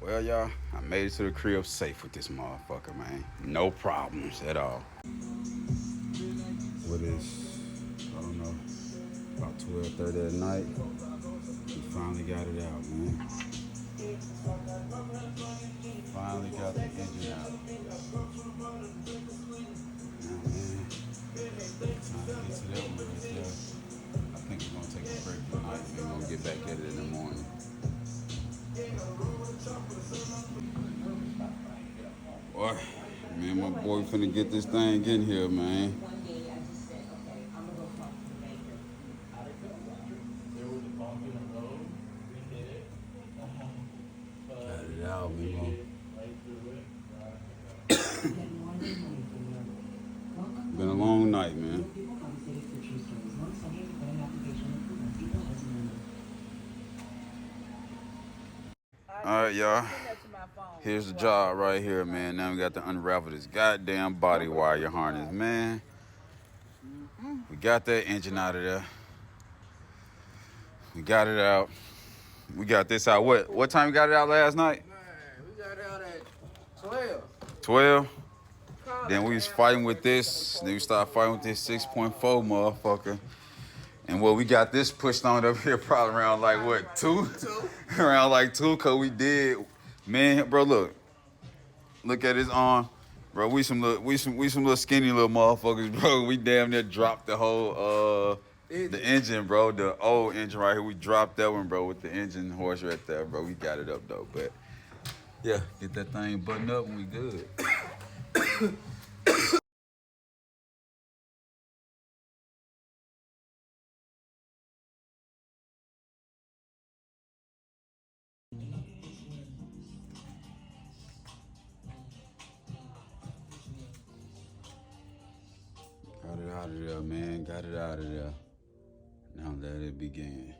Well, y'all, I made it to the crib safe with this motherfucker, man. No problems at all. What is, I don't know, about 12:30 at night. We finally got it out, man. Finally got the engine out. Now, man, time to get to that one right there. I think we're gonna take a break tonight. We're gonna get back at it in the morning. Boy, man, my boy finna get this thing in here, man. Got it out, man. Been a long night, man. All right, y'all. Here's the job right here, man. Now we got to unravel this goddamn body wire harness, man. We got that engine out of there. We got it out. We got this out. What time we got it out last night? Man, we got out at 12. 12. Then we was fighting with this. Then we started fighting with this 6.4 motherfucker. And well, we got this pushed on up here probably around like what, 2? Around like 2, cause we did. Man, bro, look at his arm. Bro, we some little skinny little motherfuckers, bro. We damn near dropped the whole the engine, bro. The old engine right here. We dropped that one, bro, with the engine horse right there, bro. We got it up though, but yeah, get that thing buttoned up and we good. Got it out of there, man. Got it out of there. Now let it begin.